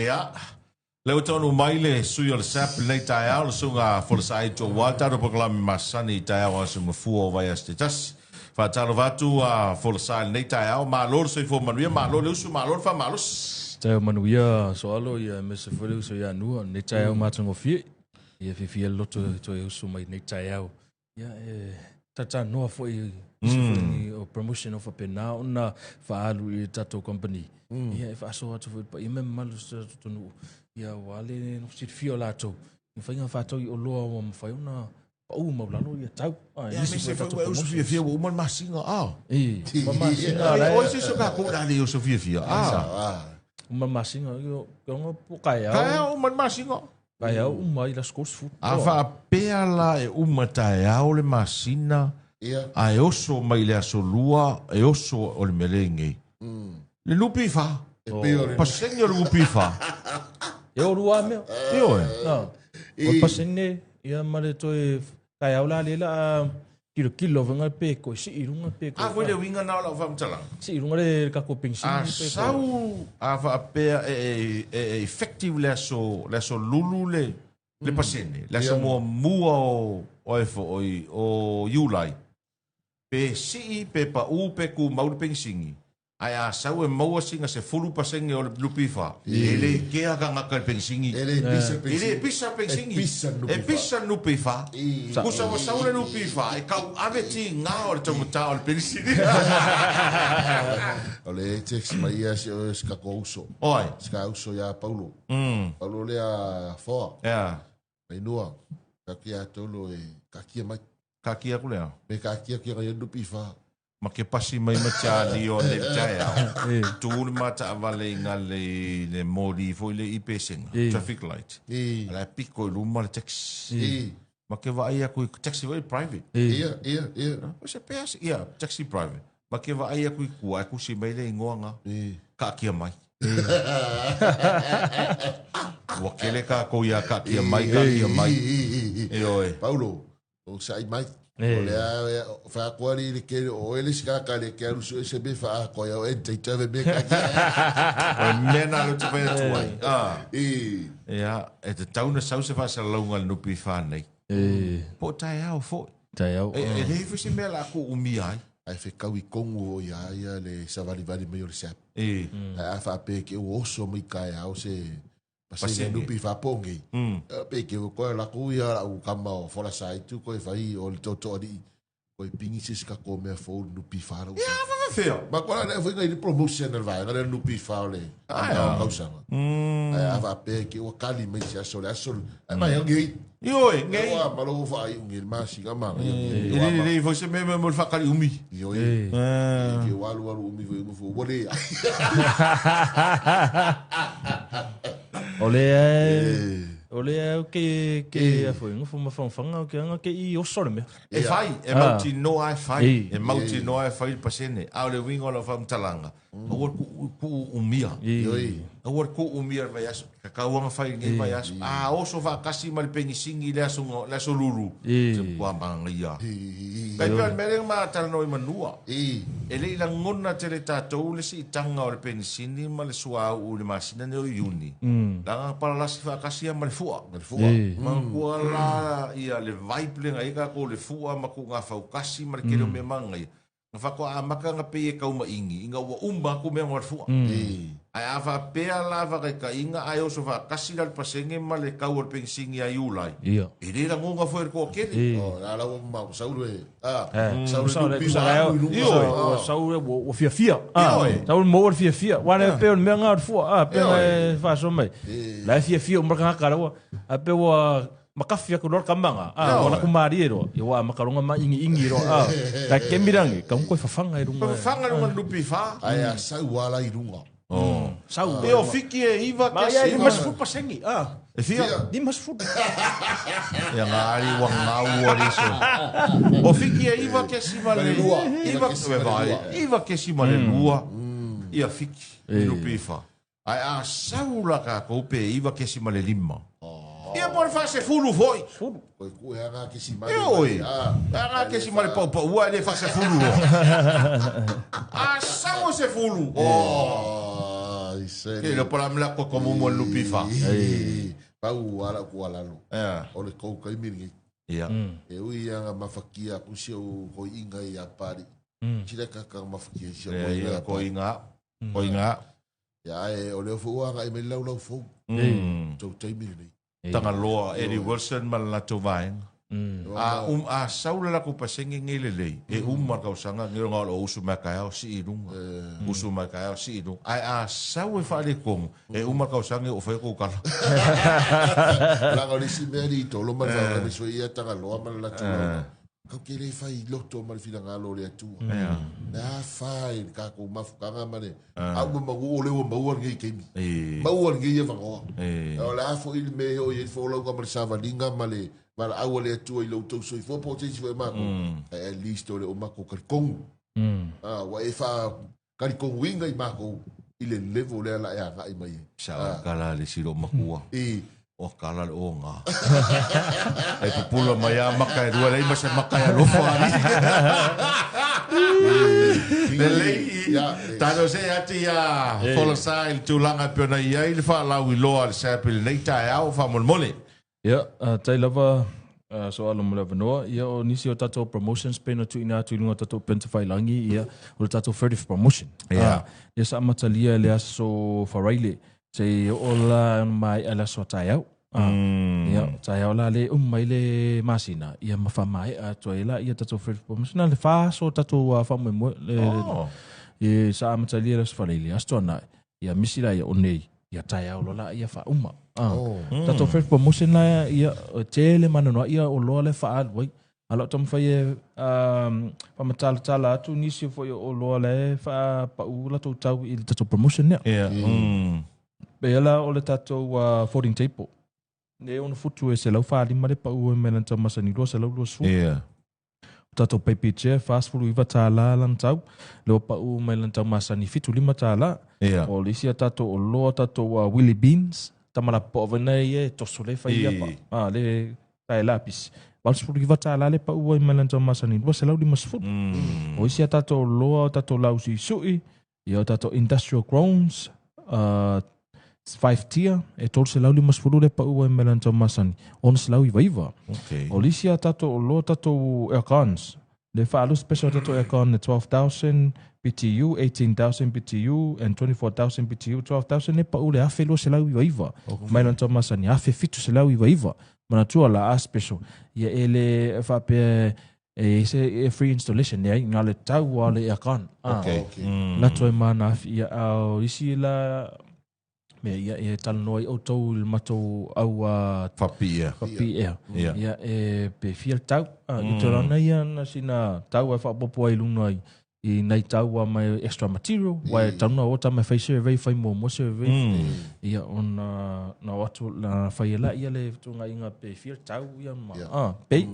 Ja. Leo tonu mai le sui o le SSAB nei tai au le sunga for le sai to wata do proklami masani tai au sunga fuo vai este tas. Fa talo vatu a for le sai nei tai au ma lor se fo manuia ma lor usu ma lor fa malus. Tai manuia so alo ia me se fo so ia nu nei tai au ma tungo fi. Ia fi loto to usu mai nei tai au. Ia tata no fo o promotion of a pena ona fa alu i tato company. Ia fa so atu pa i me malu to nu. Ia wale no sit fio lato. Ni fa fa to o lo o mo fa una o mo la no ia tau. Ia me se fa o so fia o mo masinga a. Ma masinga. O se so ka ko dali o so fia. Ma masinga yo ngo po kaya. Kaya o mo masinga. Kaya o mai la schools food. A fa pela e umata e o le masina. A e oso mai le asolua e oso o le melengi. Le lupi fa. Pasengio le lupi fa. E o rua meo. E oe. O pasenge ia mare toi kai aula le la kilo vanga pe ko si irunga pe ko. A foi le winga na la fam tala. Si irunga le ka ko pensi a sau a va pe effective le so lulu le pasene. Le so mo mua o fo o yulai. Pe si pe pa u pe ku mau pensingi. Ai a sau e maua singa se fulu pasenge o le lupifa. Ele ke aga ngaka pensingi. Ele pisa pensingi. E pisa lupifa. Kusa wa sau le lupifa. E kau ave ti nga o le tamuta o le pensingi. Ole text mai ia se ska kouso. Oi. Ska uso ya Paulo. Paulo le a fo. Ja. Mai noa. Ka kia tolo e ka kia mai. Ka kia ku lea. Me ka kia kia ya lupifa. Ma ke pasi mai machali o le taya. Tūri mata avale inga le mori foi le ipesenga. Traffic light. Ala piko i luma le taxi. Ma ke vai aku taxi very private. Ia. O se peas, ia, taxi private. Ma ke vai aku kua aku si mai le ingoanga. Ka kia mai. Wakele ka ko ia ka kia mai. E oe. Paulo, o sai mai. Olha, fa quali le que o ele se ka le que o SSAB fa ko ya e te teve me ka. O mena lo te pe tuai. Ja, e te tauna sau se fa sa longa no pi fa nei. Po tai au fo. Tai au. E le fisi me la ko umi ai. Ai fe ka wi kongo ya le savali vali me o SSAB. A fa pe que o oso mi ka ya o se pasenge no pi fa pongi. Pe que o ko la ku ya o kama o fola sai tu ko fai o toto di. Ko pingi se ka ko me fo no pi fa. Ja, va feo. Ma ko la foi ngai promotion vai, ngale no pi fa le. Ah, usanga. Ai va pe que o kali me se so la so. Ai mai ngai. Yo, ngai. Ma lo fa ngai ma si ga ma. Ele foi se me mo fa kali umi. Yo. Que walu umi foi mo fo bole. Ole ke foi ngo fuma fanga ke nga ke I o sore me. E fai, e mauti no ai fai. E mauti no ai fai pasene. A le wingo la fam talanga. O ku umia. O ku umia vai aso. Ka kauanga fai ngi vai aso. A o so va kasi mal pengisingi le aso lulu. Se kwa mangia. Kai pe mereng ma tal no manua. E le la ngona tele tatou le si tanga o le pengisini ma le sua u le masina ne o yuni. La para la si fa kasi ma fua. Ma kua la ia le vibe nga ika ko le fua ma ku nga fau kasi ma ke me manga. Nga fa ko amaka nga pe ka uma ingi inga wa umba ku me ngor fua. Ai ava pe la va ka inga ai o so va kasi dal pasenge ma le ka ur pensingi ai ulai. E le la ngonga foi ko ke. La la umba saulu e. Saulu o fia. Saulu mo o fia. Wana pe me nga fua. Pe fa so mai. La fia umba ka karawa. A pe wa makafia ko lor kambanga ona kumariero i wa makaronga ma ingi ro ka kemirangi ka ko fafanga i runga lupi fa ai sa wala i runga sau e o fiki e iva ke si mas fu pasengi e fia di mas fu ya ngari wa ngau riso o fiki e iva ke si male iva ke si male lua ia fiki lupi fa ai sau la ka ko pe iva ke si male lima. Ia pode fazer fulu foi. Ko nga ke si male. Oi. Nga ke si male pa ua ele fazer fulu. Sa você fulu. Ke le pola mla ko como mo lupi fa. Pau ala ku ala lo. O le kou kai miringi. Ia. E ui anga mafakia ku se o ko inga ia pari. Tira ka mafakia se o ko inga. Ko inga. Ya e o le fu anga i me lau fu. Tau tai miringi. Tanga loa Eddie Wilson malala to vain. A saula la ko pasengi ngelele e marka usanga ngira lo usu makaya si idung usu makaya si idung a sau e fale kong e marka usanga o fe ko kala la ngoli si meri to lo mal va ni so ia tanga lo mal la tu ka ke le fai loto mal fina ngalo le tu na fai ka ko mafukanga mane a mo mo le mo mo ngi kemi mo ngi ye va go o la fo il me o ye fo lo ko mal sa valinga male Mara awa le atua I lau tau soi fua potensi fai mako. At least o le o mako karikongu. Wa e wha karikongu inga I mako I le level le ala e a ngai mai. Sa kala le siro makua. O kala le o ngā. E pupula mai a maka e rua lei masa maka e rofa ani. Le lei tano se ati a wholasa il tūlanga pio na ia I le wha lau I loa le sapil nei tae au wha molmole. Ia, tai lava so alo mo lava noa. Ia o nisi o tato promotions pena tu ina tu ilunga tato penta whailangi. Ia o le tato 30th promotion. Ia sa amatalia le aso wharaile. Se o la mai ala so tai au. Ia tai au la le mai le masina. Ia mawhamai a toela. Ia tato 30th promotion. Le wha so tato whamoe Ia sa amatalia le aso wharaile. Asto ana. Ia misila ia o nei. Ia tai au lola ia wha uma. Tato first promotion la ia tele manano ia o loa le wha alwai. Alo tam whai whamatala atu nisi foi o loa le wha paula tau tau I tato promotion nea. Beala o le tato 14 table. Ne ono futu e se lau wha lima le pau e melan tau masani loa se lau loa su. Tato peipi chair fast food iwa tala lan tau. Leo pau melan tau masani fitu lima tala. O lisia tato o loa tato Willy Beans. Tamala po venai e toso le fai apa. Le tai lapis. Vals fu iwa tala le pa ua I malanta masani. Lua se lau di masfut. O isia tato loa tato lausi sui. Ia tato industrial grounds. 5 tier. E tol se lau di masfuru le pa ua I malanta masani. On se lau iwa. O lisia tato loa tato aircons. Le whaalu special tato aircon 12,000 BTU, 18,000 BTU, and 24,000 BTU, 12,000 ne paule afe lo se lau iwa. Mai lan tama sani afe fitu se lau iwa. Mana tua la a special. Ia ele whape e free installation ia ngā le tau a le aircon. La toi mana afi ia au isi la me ia e talanoa I o tau il matou au Whapi ea. Ia e pe fia tau. I te rana ia na sina tau e whapopo ai luna I nei tau mai extra material. Wai tauna o ta mai whai survey, whai mo survey. Ia on na watu na whai ela ia le tunga inga pe fia tau ia ma. Pei.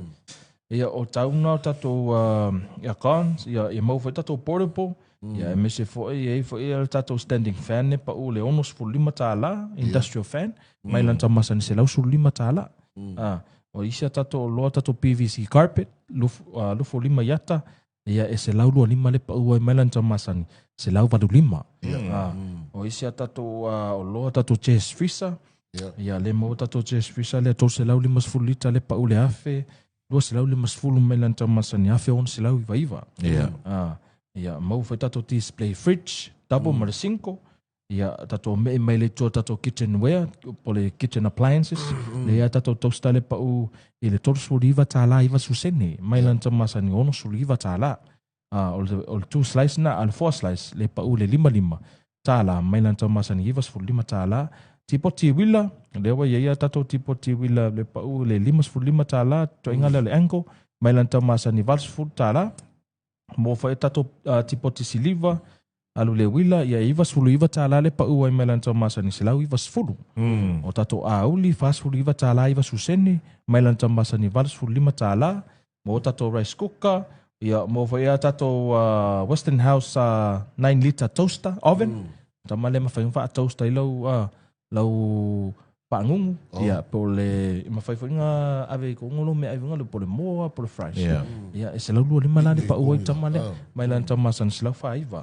Ia o tauna tato aircons. Ia mau whai tato portable. Ia e mese foi e tato standing fan ne pa o le onos fu lima tala industrial fan mai lan tamasa ni se lau su lima tala o isia tato lo tato PVC carpet lufu lima yata ia e se lau lima le pa o mai lan tamasa ni se lau vadu lima o isia tato o lo tato chest freezer ia le mo tato chest freezer le to se lau lima fu lita le pa o le afe lo se lau lima fu mai lan tamasa ni afe on se lau iva Ia mau fai tato display fridge, double mara 5. Ia tato me mai le tō tato kitchenware, po le kitchen appliances. Le ia tato toaster le pau I le toro suriva tāla iwa susene. Mai lan tamasa ni ono suriva tāla. O le 2 slice na, al 4 slice, le pau le 5 tāla. Mai lan tamasa ni iwa suri 5 tāla. Tipo tiwila, le wa ia tato tipo tiwila le pau le 5 tāla. To inga le angle, mai lan tamasa ni vals food tāla. Mo fai tato tipo tisiliva alu le wila ia iwa sulu iwa tala le pa ua I melan tamasa ni selau iwa sfulu. O tato auli fast sulu iwa tala iwa susene melan tamasa ni val sulu 5 tala. Mo tato rice cooker ia mo fai tato Western House 9 liter toaster oven. Tamale ma fai fa toaster lau pangungu ia po le mawhai whainga ave ko ngolo me ai wanga le po le moa po le fries ia e se lau lua 5 lani pa ua I tamale mai lan tamasan se lau whaiva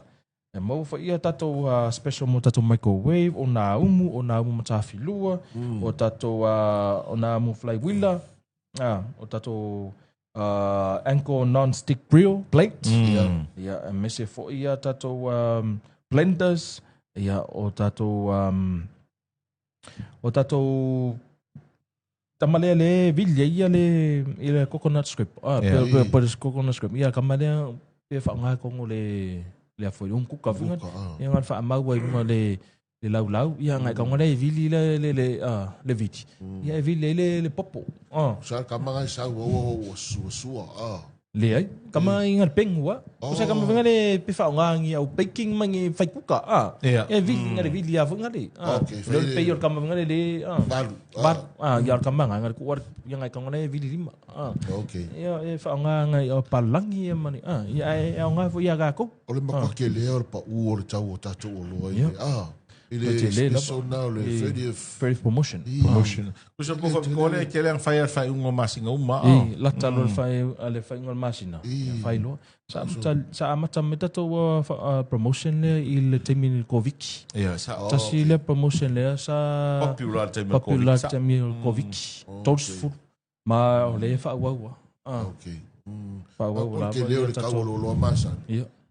E mau fa ia tatou special mo tatou microwave, o nā umu matawhilua, o tatou o nā umu flywheeler, o tatou ankle non-stick grill plate, ia e mese fo ia tatou blenders, ia o tatou tamalea le vilja ia le coconut strip, coconut strip, ia kamalea pe whaongai kongo le foi un kuka vinga ia ngan fa mau ai mo le lau ia ngai ka ngore vili le viti ia vili le popo sa ka mga sa wo su le ai kama ingat pengua usa kama vinga le pe fa ngangi au baking mangi fai kuka ia vili ngare vili a vinga le le pe yor kama vinga le bar ia kama ngai ku ia ngai ka ngore vili lima okay ia e fa ngangi o palangi mani ia e ngai fo ia ga ko ole ma ke le or pa u or tau o tatu o lo ile special now le 30th promotion kusa po ko le ke le fire fai un masinga uma la talo fai ale fai un masina fai lo sa amata meta to promotion le il temi covid sa si le promotion le sa popular temi covid toast food ma le fa wa okay fa wa la ke le ka lo masa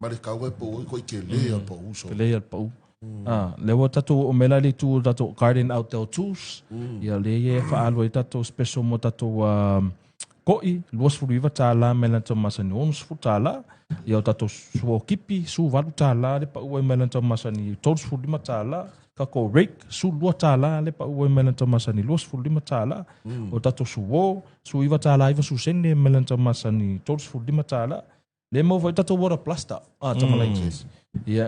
ma le ka po ko ke le po uso le po le wa tatu o mela le tu tatu garden outdoor tools ia le fa alo tatu special mo tatu koi luas furiva tala mela to masani ons futala ia tatu suo kipi su valu tala le pa o mela to masani tols furima tala ka ko rake su lua tala le pa o mela to masani luas furima tala o tatu su iva tala iva su senne mela to masani tols furima tala le mo vai tatu water plaster tamalai ia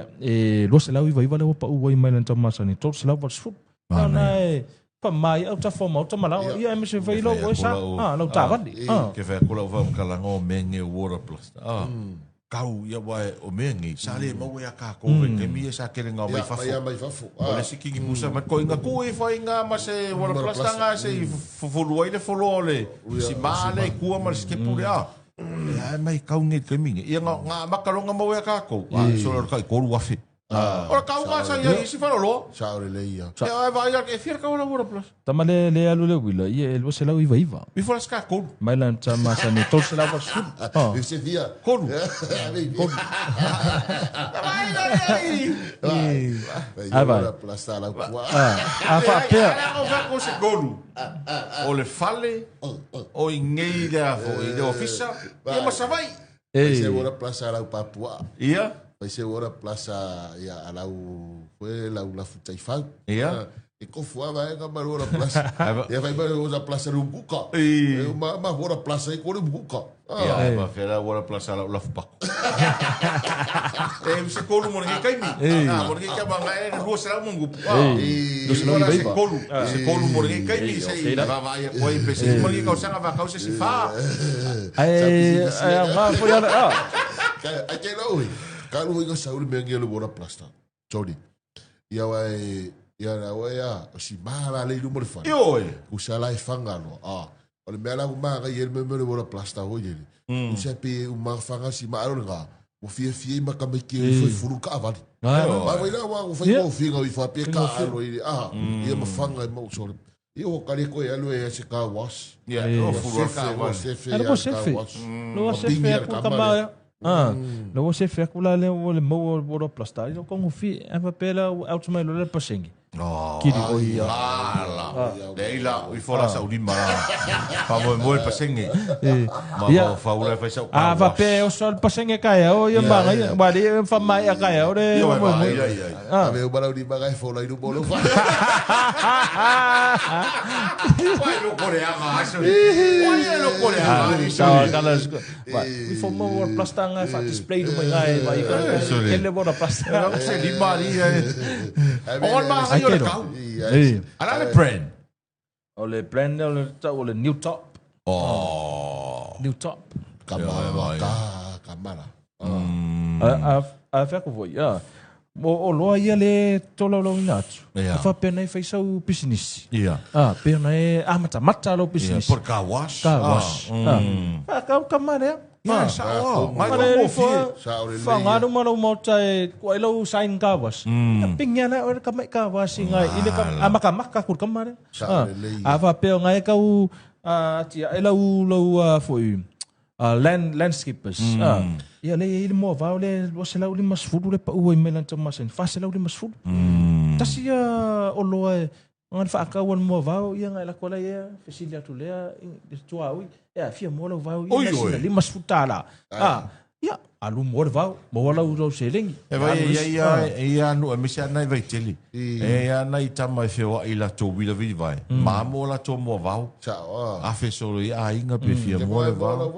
luas lau iva le pa o mela to masani tols lau was food na pa mai au ta forma au ta mala ia me se vai lo sa lo ta vali ke fa ko lo vam kala ngo menge water plaster kau ia vai o mengi sale mo ia ka ko ke mi sa ke nga mai fa o le siki musa ma ko inga ko e fa inga ma se water plaster nga se fulu ile folole si male ku ma se pure ia mai kau nge ke mi ia nga makalonga mo ia ka ko so lo ka ko wafi ora kau nga sa ia si fa lo sa ore le ia ia vai ia ke fier ka ora water plaster tamale le alu le wila ia lo se lau iva before ska ko mai lan tama sa ni tol se lau was ese dia ko vai plaster la kwa fa pe o va ko se golu o le fale o ingei da fo i de ofisa ia ma sa vai ese ora plaster la papua ia vai ser ora plaza ia alau foi la futai fa ia e ko fua vai ka ora plaza ia vai ora plaza ru buka ma ora plaza e ko ru buka ia va fera ora plaza la fupa se kolu mo ngi kai mi mo ngi ka banga e ru se la mo ngu se kolu mo ngi kai mi se va vai ko i pesi mo ngi ka sa va ka se si fa ai ma foi ai ke lo kalau inga sauli mengi le bora plasta jodi ia wai ia na wai si mala le numero fa oi usala e fangalo ole mela uma ga yel me le bora plasta ho yeli usa pe uma fanga si malo nga o fie ma ka me ke foi furu ka vali ma vai la wa o foi o finga o fa pe ka alo ia ma fanga mo so ia o kare ko ia lo e se ka was ia o furu ka was era po sefe lo sefe ko kama lo se fe kula le mo bora plastar yo con fi ava pela ultima le pasengi kiri o ia leila i fora sa uri mara pa mo pasengi ma fa ula fa sa va pe o sol pasengi kai o ia ba ba de fa mai kai o de ave o bala uri ba kai fo la i bolo fa vai lo corea ma so vai lo corea sa kala vi fo mo plastar nga fa display do mai vai ke le bora plastar se di maria on ma ala le brand o le brand o le new top new top kamala a fa ko voi o loa ia le tola lo inatu fa pena fai sau business pena mata lo business por ka wash ka kamare Ya, sao? Ngai mo fie. Fa ngadu malo mo tai ko ilo sign ka was. Pingnya na or kamai ka was ngai ile ka amaka kur kamare. Ava pe ngai ka u tia ilo lo foi. Landscapers. Ia le ile mo va le was la uli mas fudu le pa u i melan tama sen. Fa se la uli mas fudu. Tasi o lo ngan fa ka wan mo va ia ngai la kola ia fesilia tu le tua ui. Ja, 4 måler var jo i lige mas futala. Ja, alu mål var måler ud af selling. Ja, nu er misja nej ved til. Ja, nej tamma for ila to vil vi vai. Måler to må var. Afesolo ja inga be 4 måler var.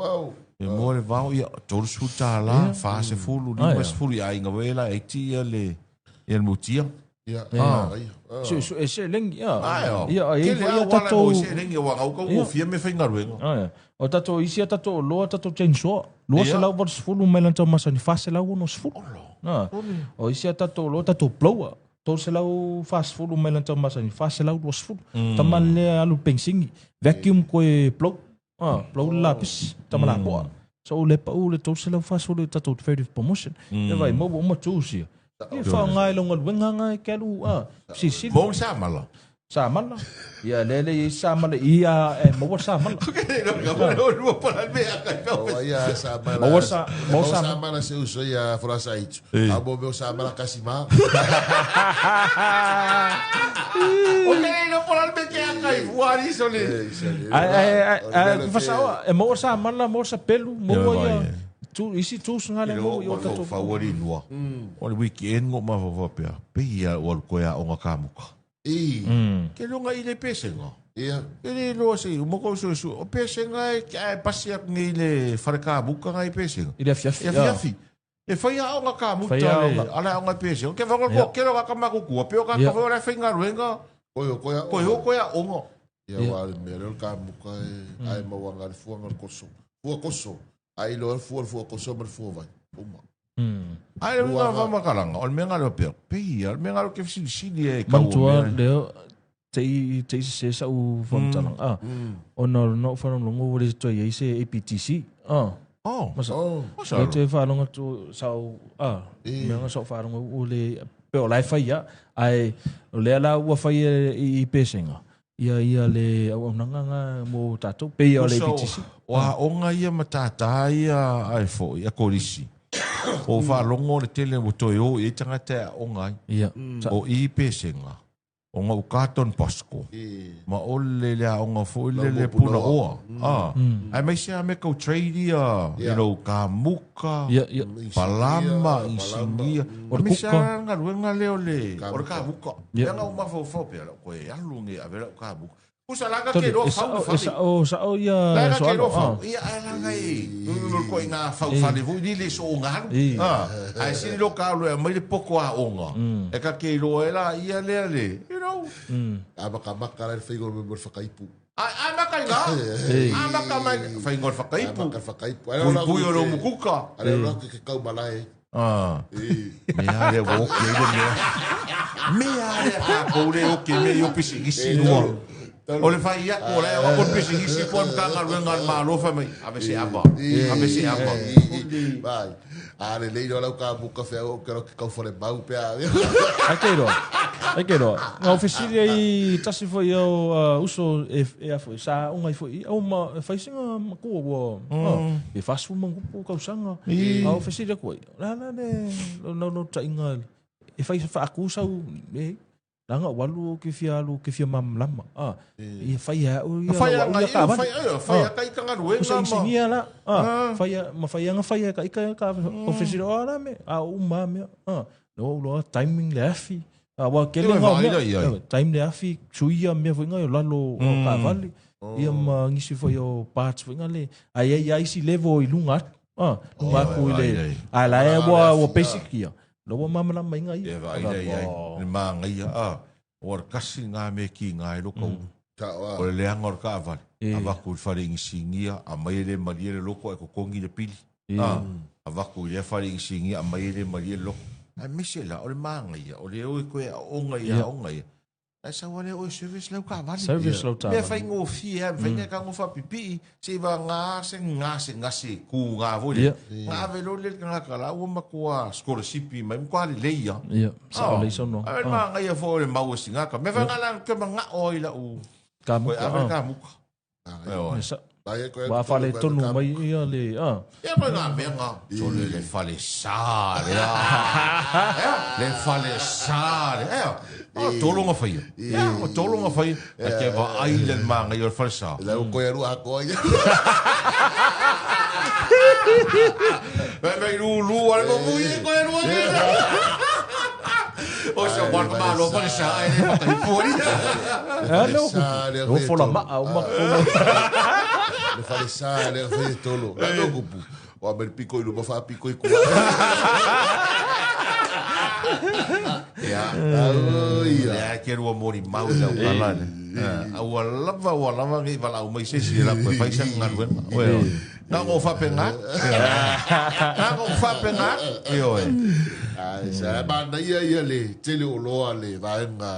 Måler var ja, to futala, fase fulu, lige mas fulu ja inga vela ekti le el mutia. Ja. Så længe, ja. Ja, og jeg var to længe var og firme finger ring. Ja. Og der to isia der to lo der to chainsaw. Lo se la vores fulu melan to masani fase la unos fulu. Ja. Og isia der to lo der to blower. To se la fast fulu melan to masani fase la vores fulu. Taman le alu pensingi. Vacuum ko blow. Blow lapis tamala ko. So le pa ule to se la fast fulu der to effective promotion. Det var mo to sia. Fa ngai longal wenga ngai kelu si bon samala ya lele samala ia mo samala no para me acá ya samala se uso ya frasa itu abo meu samala kasima no para me que acá igual isso le fa sa mo samala mo sa pelu mo ya tu isi tu ngale mo yo tato favori no o weekend ngo ma va pe ia o ko ya o kamuka ke lo ngai le pesenga ele lo se mo ko so o pesenga e pasia ngai le farka buka ngai pesenga ile fiafi e foi a o kamuka ala o pesenga ke va ko ke lo ka maku pe o ka ko la finga ruenga ko ya ongo ya wa me lo kamuka ai mo wanga fuanga koso ai lo fu ko so mer fu vai uma ai lo va makalanga o menga lo pe ia o menga lo ke si e ka mantua leo te se sa u fontalang no fa no ngo le to ye se APTC masa te fa no to sa menga so fa no le pe o lai fa ia ai le la u fa i pesenga ia le au nanga mo tato pe ia le PTC wa onga ia matata ia ai fo ia korisi o fa longo le tele mo toyo e tanga te onga ia o i pesenga onga u carton pasco ma ole le onga fo le pula o ai mai se me ko trade ka muka palama insingia o me se nga ruenga le o ka muka nga uma fo pe ko e alungi a ver ka muka usa langa ke ro sa o ia so ia langa no ko inga fa le vu di le so nga ai si lo ka lo mai le poko a onga e ka ke ro ela ia le you know abaka le figo me por fakaipu amaka mai figo fakaipu ku yo lo mukuka ale lo ke ka malai me ale wo ke me ale ka ko le o ke me yo pisi gisi no o le fai ia o le o pisi gisi pon ka ngal malo fa mai ave se apa vai ale le lo ka buka fe o que ka fo le bau pe ai que ro na oficina i tasi foi o uso e foi sa un ai foi o ma fai singa ko wo e fasu mo ko ka usanga a oficina ko la no tainga e fai fa akusa langa walu ke fia mam lama e fai o fai kai kanga ruenga ma singia la fai ka oficina ora me a uma me lo timing le afi wa kele nga time le afi chuia me vinga yo lalo ka vale ia ma ngisi foi o parts vinga le ai si levo i lunga lunga ko le ala e wa basic ia lo mama la mainga ia le manga ia or kasi nga me ki nga lo ko o le angor ka vale ava ku faring singia a mai le mariere loko e ko kongi le pili ava ku le faring singia a mai le mariere loko ai misela o le manga ia o le o ko onga ia Sa wale o service lau ka vali. Service lau ta. Me fai ngo fia, me fai ka ngo fa pipi, se va ngase ku nga vole. Nga velo le nga kala o makua scholarship mai kwa le leia. Ia, sa o le so no. Ai ma nga ia fo le mau singa ka. Me fa ngala ke nga oi la u. Ka mu ka mu. Wa fale tonu mai ia le ia mai nga me nga so le fale sa le fale sa tolo nga fai tolo nga fai ke va ai le manga ia fale sa la ko ia ru a ko ia me lu ala ko mu ia ko ia ru o se guarda malo fale sa ai le ka fori no fola ma o ma le fale sa le fai tolo la no kupu o a pico i lu fa pico i ku ya quiero mori mau da wala wala ngi wala o mai se la ko fai sa ngalwen na go fa penga yo sa ba na ia le tele o loa le va nga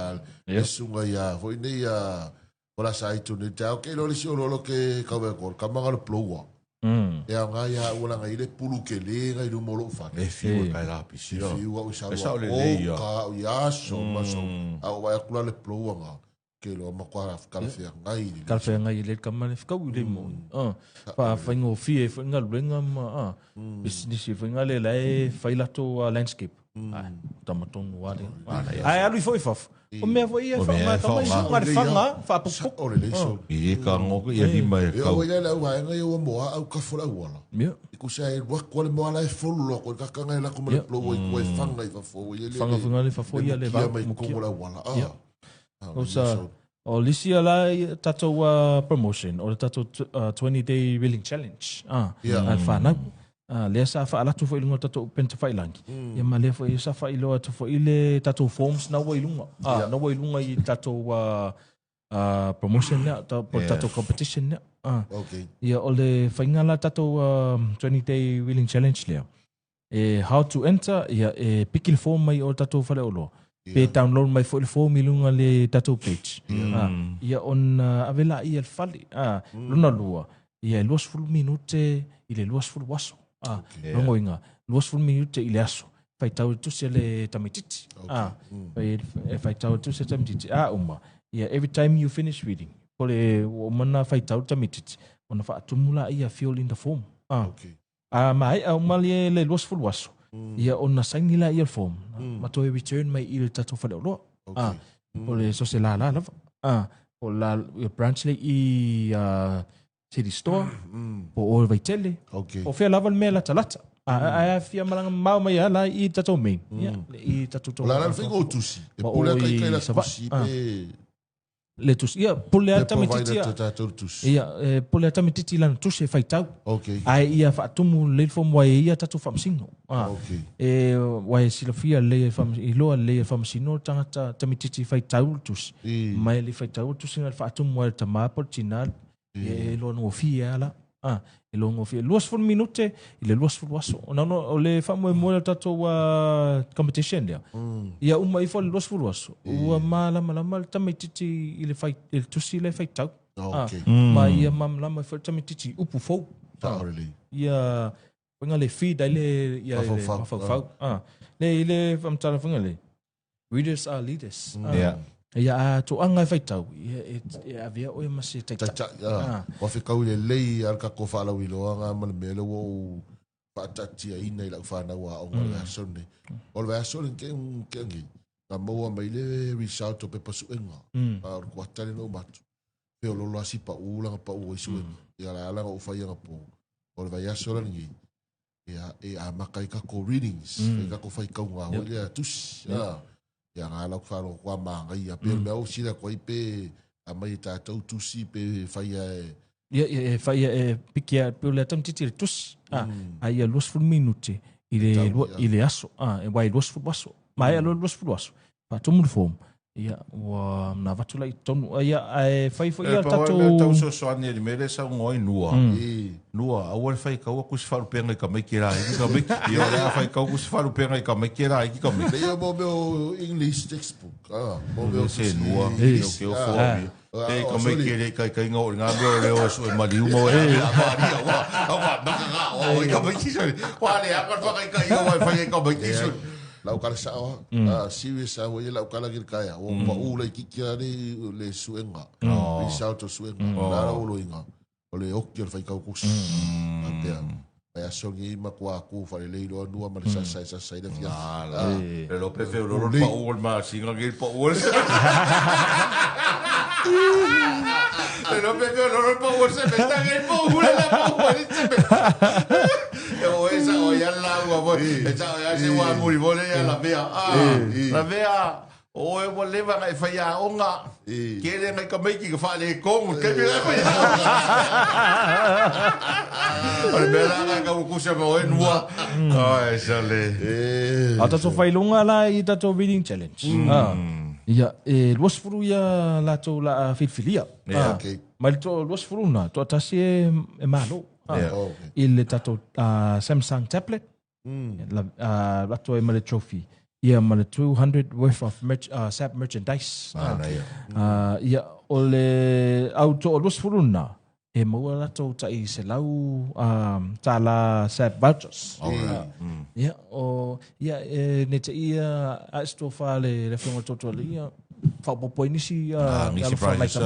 le sunga ya foi nei ya ola sai tu ne tau ke lo le si lo ke ka be ko ka manga le ploua e nga ya ola nga ile pulu ke le nga i molo fa e fiu ka la pisio fiu o sa le le ka ya so ma so a wa kula le ploua nga ke lo ma kwa ka le ngai le ka mane ka ule mo pa fa ngo fie fa nga lenga ma business fa nga le lai fa ila to landscape tamaton wale ai alu foi faf o me foi fa ma ka mai so ngar fanga fa pu o le so e ka ngo ia di mai ka o ia la wa nga yo mo au ka fola wala me ku sai wa ko le mo la folo ko ka nga la ko le plo ko fanga i fa fo ia le fanga le fa fo ia le va mo ko la wala o sa o lisia la tato promotion o tato 20-day reeling challenge al fana le sa fa ala tu fo ilunga tato penta fa ilangi ya male fo sa fa ilo tu fo ile tato forms na wo ilunga na wo ilunga i tato promotion na tato competition na okay ya ole fa ingala tato 20-day reeling challenge le how to enter ya pikil form mai o tato fa le olo pe download mai fo form ilunga le tato page ya on avela i el fali luna lua ya los full minute ile los full waso longo inga los full minute ile aso fai tau tu se le tamititi fai tau tu se tamititi uma ya every time you finish reading pole o mana fai tau tamititi ona fa tumula ia fill in the form mai au mali le los full waso ia ona sign la ia form mato return mai ile tato fa lo pole so se la o la branch le i city store po o vai tele o fe lava me la talata a fia malanga mau mai ala i tato main i tato to la figo tusi e pole kai la tusi le tusi ia pole ata mititi ia pole ata mititi la tusi fai tau ai ia fa tumu le form wa ia tato famsino wa silofia le fam i lo le famsino tanga tamititi fai tau tusi mai le fai tau tusi ngal fa tumu wa tama portinal e lo no fia la e lo no fia luas fun minute ile luas fun waso no le famo mo tato wa competition dia ia uma i fo luas fun waso wa mala tamititi ile fai il tusi le fai tau ma ia mam la ma fo tamititi upu fo ia wenga le feed ile ia fa le ile fam tala funga le readers are leaders ia to anga fai tau ia avia o masi tai wa fe kau le lei ar ka ko fa la wilo anga mal mele wo pa tatia ina ila fa na wa o la sonne o la sonne ke ngi ka mo mai le result pe pasu enga ar ko tale no matu pe o lo asi pa ula pa o isu ia la o fa ia po o la sonne ngi ia e a makai ka ko readings ka ko fai kau nga o le tus ya ngala ku falo kwa manga ia pe me o sila ko ipe a mai ta tau tusi pe faia faia pikia pe le tam titi tus ai los ful minute ile aso e vai los ful waso mai lo los ful waso pa tumu form Ia, ua na watu lai tonu. Ia, ai whai fo ia tato... Tau so soani ni mele sa ngoi nua. Nua, awal whai kaua kusi wharu penga I ka mai kera. Iki ka mai, ia rea whai kaua kusi wharu penga I ka mai kera. Iki ka mai. Ia mo meo English textbook. Mo meo se nua. Ke o fōmi. E ka mai kere kai ngau ngā meo leo su e mari umo e. Maria, wa, naka ngā o I ka mai kisori. Wale, akar whakai kai ngau whai ka mai kisori. Lau kala sao serious a we lau kala ki kaya o pa u le kikia le suenga i sao to suenga la lo inga o le okio fai kau kus atea ai asongi ma kwa ku fa le lo no ma sa de fia le lo pe fe lo pa u ma singa ki pa u Pero pepe lo pa u se me está que pa u la pa u se me o esa o ya la agua esa ya se wa muri vole ya la vea o e vole va e fa ya onga quiere me comer que fa le con que me la o me la ga ku se mo en wa ai sale ata so failunga la I tato reading challenge ia e los furu ia la to la filfilia ma to los furu na to tasi e malo il tato Samsung tablet la to e male trophy ia male 200 worth of SSAB merchandise ia ole auto los furu na e mo la to tai se lau ta la SSAB vouchers ia o ia ne te ia a sto fa le fonga toto ia fa po inisi nisi price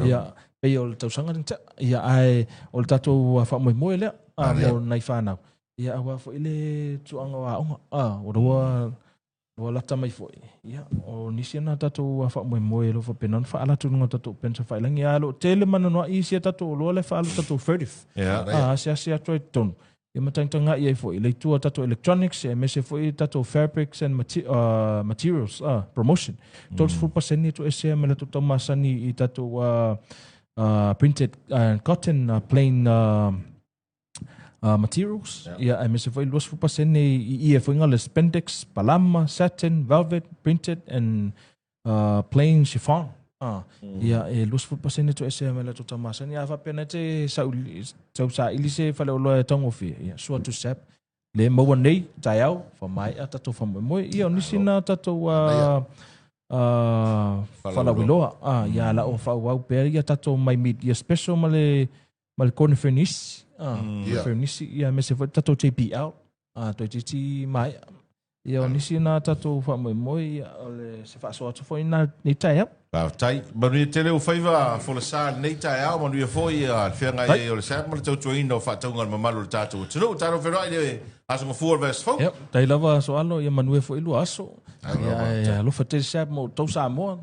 ia pe o tau sanga ia ai o tato fa mo le mo nai fa na ia wa fo ile tu anga wa o do la ta mai fo ia o nisi na tato fa mo lo fo penon fa ala tu ngo tato pensa fa lang ia lo tele man no I sia tato lo le fa tato furtive sia toi ton ia matangtanga ia fo ile tu tato electronics e mese fo tato fabrics and materials promotion tol full percent ni to ese mele to masani I tato printed cotton plain materials ia e mese fo los full percent ni ia fo ngale spandex palama satin velvet printed and plain chiffon ia e los full percent to ese mele to masani ia fa pena te sa ilise fa lo tongo fi ia so to sap le mo nei taiao fa mai ata to fa mo ia nisina tato fala wiloa ia la o fa wa per ia tato mai mid ia special male conference conference ia me se fa tato JPL to titi mai ia nisina tato fa mo ia le se fa so fo ina ni taiao tai manu tele o faiva fo la sa nei tai au manu foi fenga e o sa mo tau tuino fa tau ngal mamalu tatu tino taro fero ile aso fu vers fo tai lava so alo ia manu foi lu aso ia lo fa te sa mo tau sa mo